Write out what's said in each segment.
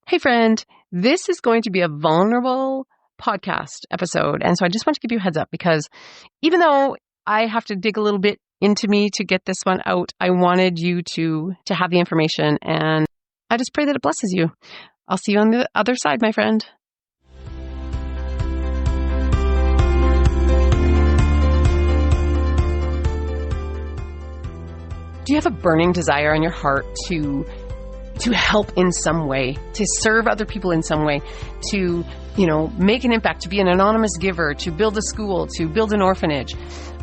Hey friend, this is going to be a vulnerable podcast episode. And so I just want to give you a heads up because even though I have to dig a little bit into me to get this one out, I wanted you to have the information, and I just pray that it blesses you. I'll see you on the other side, my friend. Do you have a burning desire in your heart to help in some way, to serve other people in some way, to, make an impact, to be an anonymous giver, to build a school, to build an orphanage,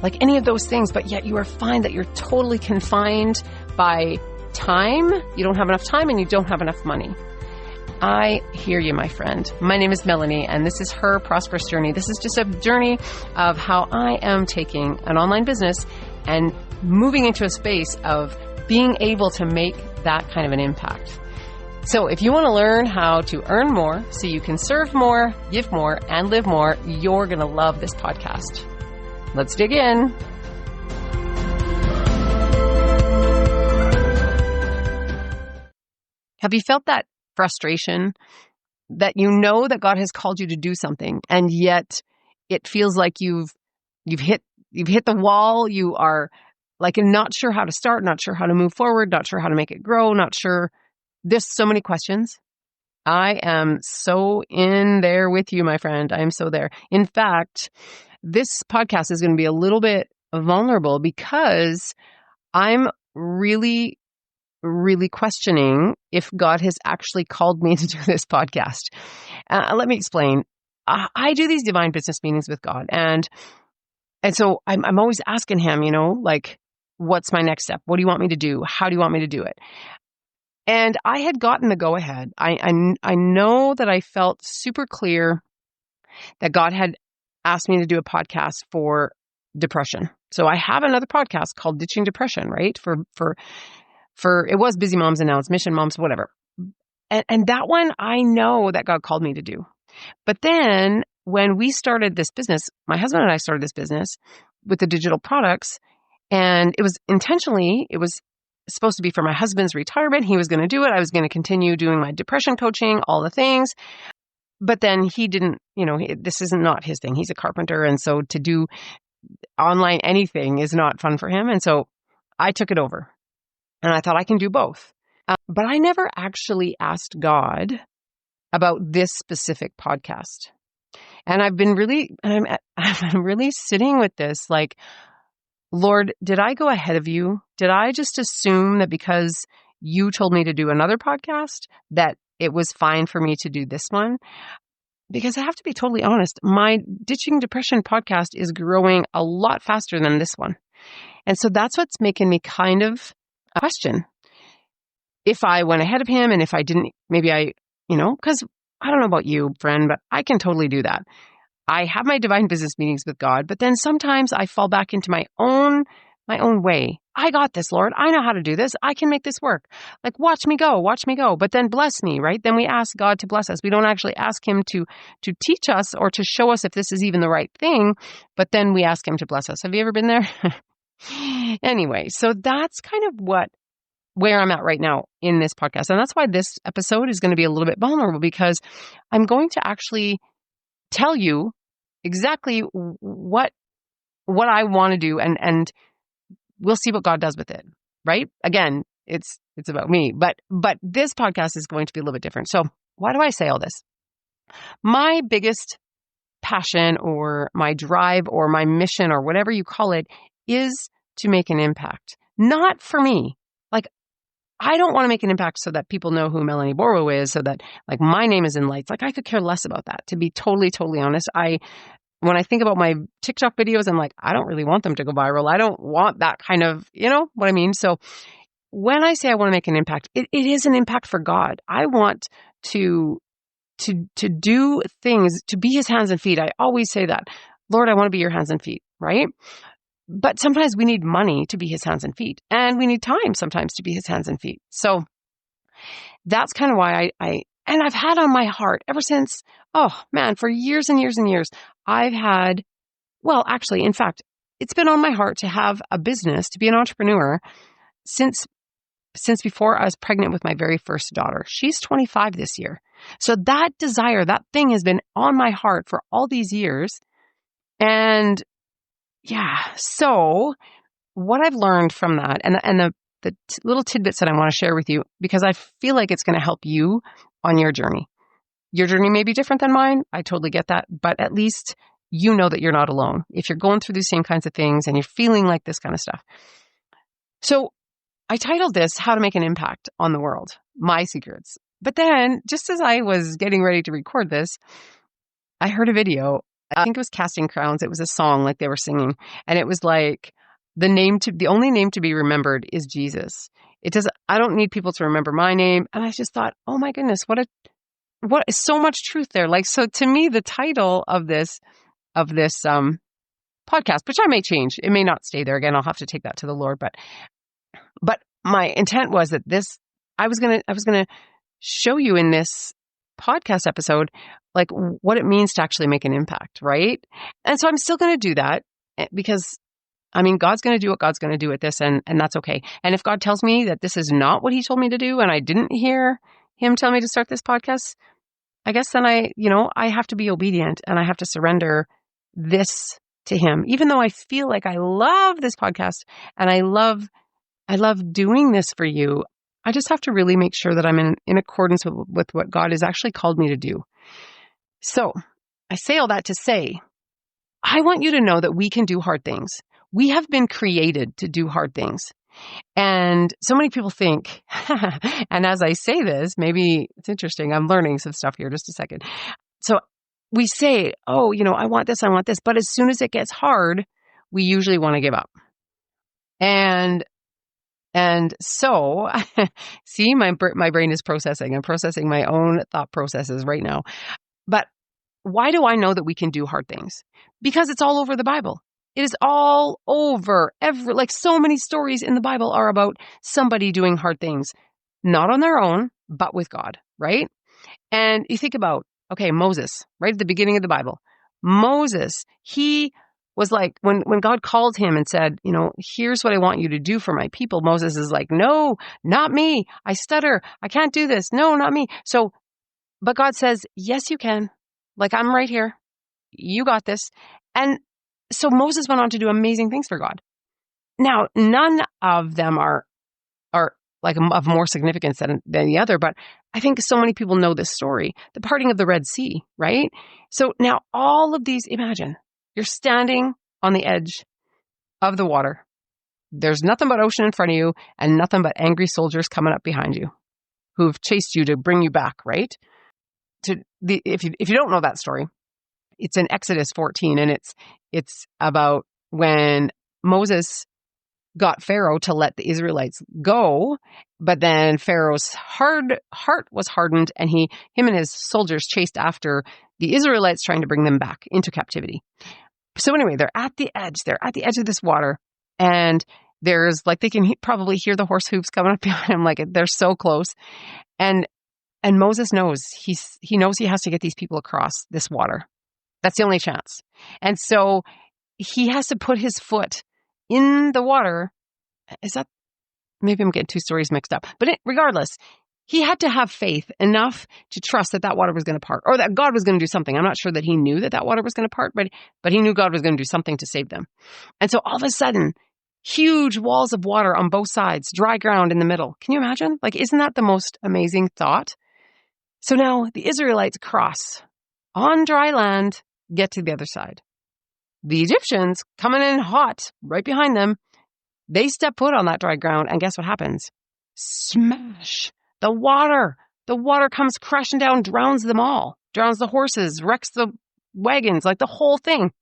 like any of those things, but yet you find that you're totally confined by time. You don't have enough time and you don't have enough money. I hear you, my friend. My name is Melanie, and this is her Prosperous Journey. This is just a journey of how I am taking an online business and moving into a space of being able to make that kind of an impact. So if you want to learn how to earn more so you can serve more, give more, and live more, you're going to love this podcast. Let's dig in. Have you felt that frustration that you know that God has called you to do something, and yet it feels like you've hit the wall? You are like not sure how to start, not sure how to move forward, not sure how to make it grow, not sure. There's so many questions. I am so in there with you, my friend. I am so there. In fact, this podcast is going to be a little bit vulnerable because I'm really, really questioning if God has actually called me to do this podcast. Let me explain. I do these divine business meetings with God, and so I'm always asking him, what's my next step? What do you want me to do? How do you want me to do it? And I had gotten the go-ahead. I know that I felt super clear that God had asked me to do a podcast for depression. So I have another podcast called Ditching Depression, right? For it was Busy Moms and now it's Mission Moms, whatever. And that one I know that God called me to do. But then when we started this business, my husband and I started this business with the digital products, and it was supposed to be for my husband's retirement. He was going to do it. I was going to continue doing my depression coaching, all the things. But then he didn't, this is not his thing. He's a carpenter. And so to do online anything is not fun for him. And so I took it over, and I thought I can do both. But I never actually asked God about this specific podcast. And I'm really sitting with this, like, Lord, did I go ahead of you? Did I just assume that because you told me to do another podcast, that it was fine for me to do this one? Because I have to be totally honest, my Ditching Depression podcast is growing a lot faster than this one. And so that's what's making me kind of question if I went ahead of him, and if I didn't, maybe because I don't know about you, friend, but I can totally do that. I have my divine business meetings with God, but then sometimes I fall back into my own way. I got this, Lord. I know how to do this. I can make this work. Like, watch me go, but then bless me, right? Then we ask God to bless us. We don't actually ask him to teach us or to show us if this is even the right thing, but then we ask him to bless us. Have you ever been there? Anyway, so that's kind of where I'm at right now in this podcast. And that's why this episode is going to be a little bit vulnerable, because I'm going to actually tell you exactly what I want to do, and we'll see what God does with it, right? Again, it's about me, but this podcast is going to be a little bit different. So why do I say all this? My biggest passion, or my drive, or my mission, or whatever you call it, is to make an impact. Not for me. Like, I don't want to make an impact so that people know who Melanie Borwo is, so that like my name is in lights. Like, I could care less about that, to be totally, totally honest. When I think about my TikTok videos, I'm like, I don't really want them to go viral. I don't want that kind of, you know what I mean? So when I say I want to make an impact, it is an impact for God. I want to do things, to be his hands and feet. I always say that. Lord, I want to be your hands and feet, right? But sometimes we need money to be his hands and feet, and we need time sometimes to be his hands and feet. So that's kind of why and I've had on my heart ever since, for years and years and years, in fact, it's been on my heart to have a business, to be an entrepreneur since before I was pregnant with my very first daughter. She's 25 this year. So that desire, that thing has been on my heart for all these years. And yeah, so what I've learned from that and the little tidbits that I want to share with you, because I feel like it's going to help you on your journey. Your journey may be different than mine. I totally get that. But at least you know that you're not alone if you're going through these same kinds of things and you're feeling like this kind of stuff. So I titled this, How to Make an Impact on the World, My Secrets. But then just as I was getting ready to record this, I heard a video. I think it was Casting Crowns. It was a song like they were singing. And it was like, the only name to be remembered is Jesus. I don't need people to remember my name. And I just thought, oh my goodness, what is so much truth there. Like, so to me, the title of this podcast, which I may change, it may not stay there again. I'll have to take that to the Lord. But my intent was that I was going to show you in this podcast episode, like what it means to actually make an impact. Right. And so I'm still going to do that because God's going to do what God's going to do with this, and that's okay. And if God tells me that this is not what he told me to do, and I didn't hear him tell me to start this podcast, I guess then I have to be obedient and I have to surrender this to him, even though I feel like I love this podcast and I love doing this for you. I just have to really make sure that I'm in accordance with what God has actually called me to do. So I say all that to say, I want you to know that we can do hard things. We have been created to do hard things. And so many people think, and as I say this, maybe it's interesting, I'm learning some stuff here, just a second. So we say, oh, I want this. But as soon as it gets hard, we usually want to give up. And so, see, my brain is processing. I'm processing my own thought processes right now. But why do I know that we can do hard things? Because it's all over the Bible. It is all over. Like so many stories in the Bible are about somebody doing hard things, not on their own, but with God, right? And you think about, okay, Moses, right at the beginning of the Bible. Moses, he was like, when God called him and said, here's what I want you to do for my people, Moses is like, no, not me. I stutter. I can't do this. No, not me. So, but God says, yes, you can. Like, I'm right here. You got this. And so Moses went on to do amazing things for God. Now, none of them are like of more significance than the other, but I think so many people know this story, the parting of the Red Sea, right? So now all of these, imagine, you're standing on the edge of the water. There's nothing but ocean in front of you and nothing but angry soldiers coming up behind you who've chased you to bring you back, right? If you don't know that story, it's in Exodus 14, and it's about when Moses got Pharaoh to let the Israelites go, but then Pharaoh's heart was hardened, and him and his soldiers chased after the Israelites, trying to bring them back into captivity. So anyway, they're at the edge of this water, and there's like, they can probably hear the horse hooves coming up behind them, like they're so close. And Moses knows he knows he has to get these people across this water. That's the only chance. And so he has to put his foot in the water. Maybe I'm getting two stories mixed up. But regardless, he had to have faith enough to trust that water was going to part, or that God was going to do something. I'm not sure that he knew that water was going to part, but he knew God was going to do something to save them. And so all of a sudden, huge walls of water on both sides, dry ground in the middle. Can you imagine? Like, isn't that the most amazing thought? So now the Israelites cross on dry land, get to the other side. The Egyptians, coming in hot right behind them, they step foot on that dry ground, and guess what happens? Smash! The water comes crashing down, drowns them all, drowns the horses, wrecks the wagons, like the whole thing.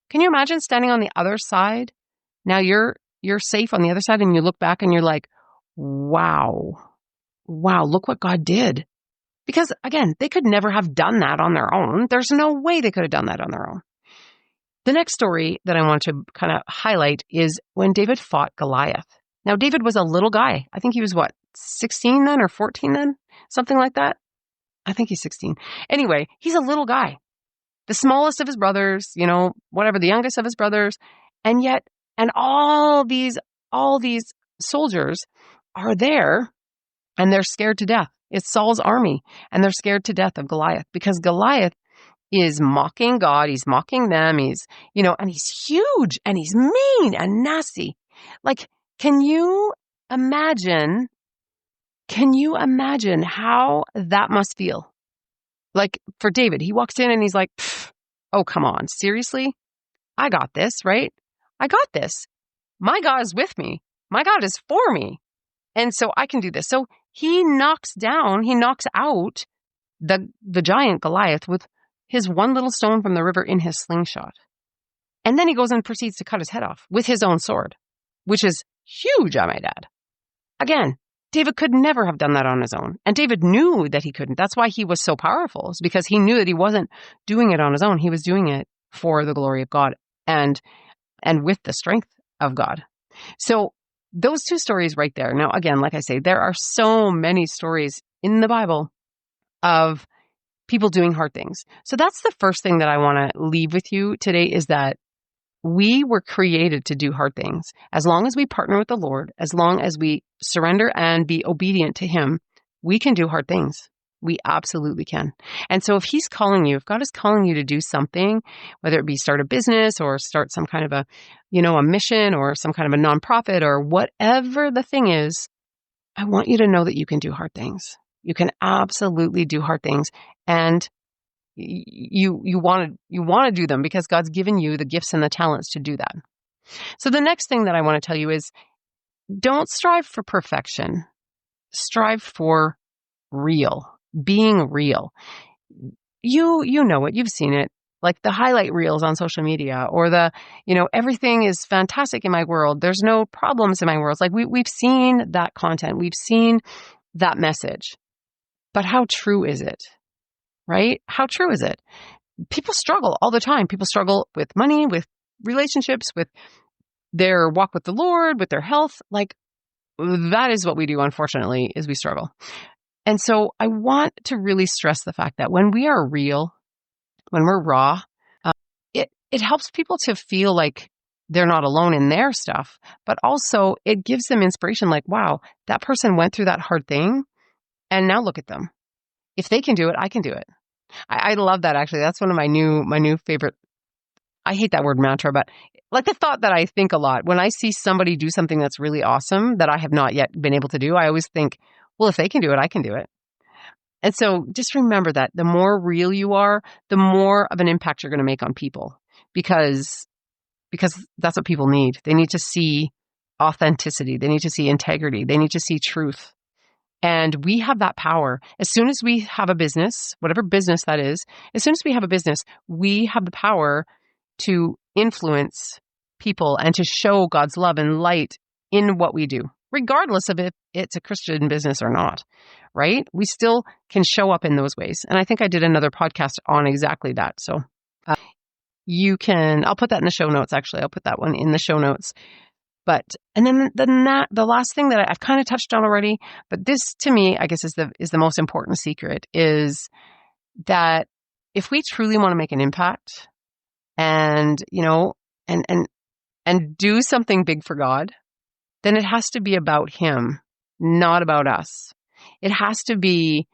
Can you imagine standing on the other side? Now you're safe on the other side, and you look back and you're like, wow, look what God did. Because again, they could never have done that on their own. There's no way they could have done that on their own. The next story that I want to kind of highlight is when David fought Goliath. Now, David was a little guy. I think he was 16 then or 14 then? Something like that. I think he's 16. Anyway, he's a little guy. The smallest of his brothers, whatever, the youngest of his brothers. And all these soldiers are there, and they're scared to death. It's Saul's army. And they're scared to death of Goliath because Goliath is mocking God. He's mocking them. He's, and he's huge and he's mean and nasty. Like, can you imagine how that must feel? Like for David, he walks in and he's like, oh, come on. Seriously? I got this, right? I got this. My God is with me. My God is for me. And so I can do this. So he knocks out the giant Goliath with his one little stone from the river in his slingshot. And then he goes and proceeds to cut his head off with his own sword, which is huge, I might add. Again, David could never have done that on his own. And David knew that he couldn't. That's why he was so powerful. It's because he knew that he wasn't doing it on his own. He was doing it for the glory of God and with the strength of God. So those two stories right there. Now, again, like I say, there are so many stories in the Bible of people doing hard things. So that's the first thing that I want to leave with you today is that we were created to do hard things. As long as we partner with the Lord, as long as we surrender and be obedient to Him, we can do hard things. We absolutely can. And so if He's calling you, if God is calling you to do something, whether it be start a business or start some kind of a mission or some kind of a nonprofit or whatever the thing is, I want you to know that you can do hard things. You can absolutely do hard things. And you want to do them because God's given you the gifts and the talents to do that. So the next thing that I want to tell you is don't strive for perfection. Strive for being real. You know it. You've seen it. Like the highlight reels on social media or everything is fantastic in my world. There's no problems in my world. It's like we've seen that content. We've seen that message. But how true is it? Right? How true is it? People struggle all the time. People struggle with money, with relationships, with their walk with the Lord, with their health. Like that is what we do, unfortunately, is we struggle. And so I want to really stress the fact that when we are real, when we're raw, it helps people to feel like they're not alone in their stuff, but also it gives them inspiration like, wow, that person went through that hard thing and now look at them. If they can do it, I can do it. I love that, actually. That's one of my new favorite. I hate that word mantra, but like the thought that I think a lot. When I see somebody do something that's really awesome that I have not yet been able to do, I always think, well, if they can do it, I can do it. And so just remember that the more real you are, the more of an impact you're going to make on people because that's what people need. They need to see authenticity. They need to see integrity. They need to see truth. And we have that power. As soon as we have a business, whatever business that is, as soon as we have a business, we have the power to influence people and to show God's love and light in what we do, regardless of if it's a Christian business or not, right? We still can show up in those ways. And I think I did another podcast on exactly that. So I'll put that in the show notes, actually. I'll put that one in the show notes. And then the last thing that I've kind of touched on already, but this to me, I guess is the most important secret is that if we truly want to make an impact and do something big for God, then it has to be about Him, not about us. It has to be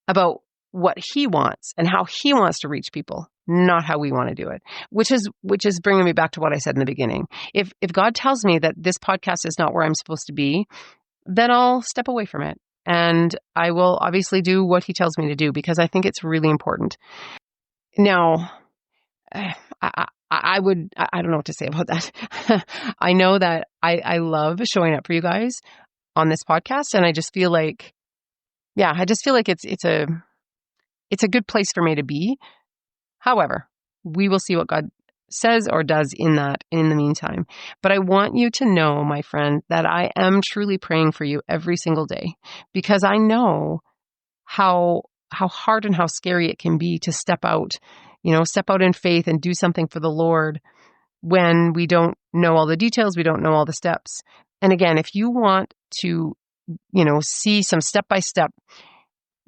about what He wants and how He wants to reach people, not how we want to do it, which is bringing me back to what I said in the beginning. If God tells me that this podcast is not where I'm supposed to be, then I'll step away from it. And I will obviously do what He tells me to do because I think it's really important. Now, I don't know what to say about that. I know that I love showing up for you guys on this podcast. And I just feel like, it's a good place for me to be. However, we will see what God says or does in the meantime. But I want you to know, my friend, that I am truly praying for you every single day because I know how hard and how scary it can be to step out in faith and do something for the Lord when we don't know all the details, we don't know all the steps. And again, if you want to, see some step-by-step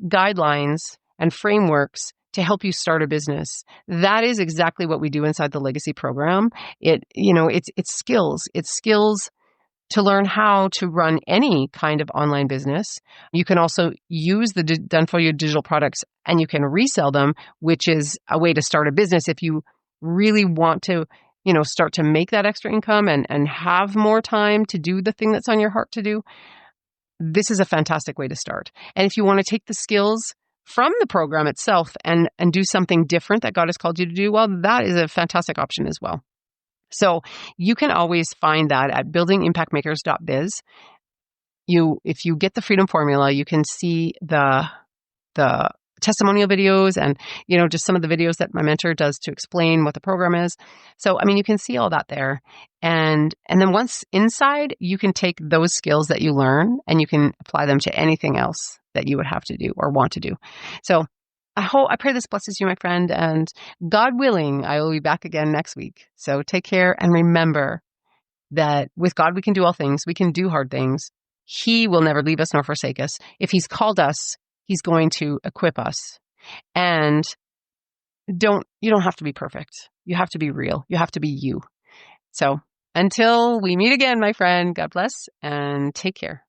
guidelines and frameworks to help you start a business, that is exactly what we do inside the Legacy program. It's skills. It's skills to learn how to run any kind of online business. You can also use the Done For You digital products and you can resell them, which is a way to start a business if you really want to, start to make that extra income and have more time to do the thing that's on your heart to do. This is a fantastic way to start. And if you want to take the skills from the program itself and do something different that God has called you to do, well, that is a fantastic option as well. So you can always find that at buildingimpactmakers.biz. If you get the Freedom Formula, you can see the testimonial videos and, just some of the videos that my mentor does to explain what the program is. So, you can see all that there. And then once inside, you can take those skills that you learn and you can apply them to anything else that you would have to do or want to do. So I pray this blesses you, my friend, and God willing, I will be back again next week. So take care and remember that with God, we can do all things. We can do hard things. He will never leave us nor forsake us. If He's called us, He's going to equip us. And you don't have to be perfect. You have to be real. You have to be you. So until we meet again, my friend, God bless and take care.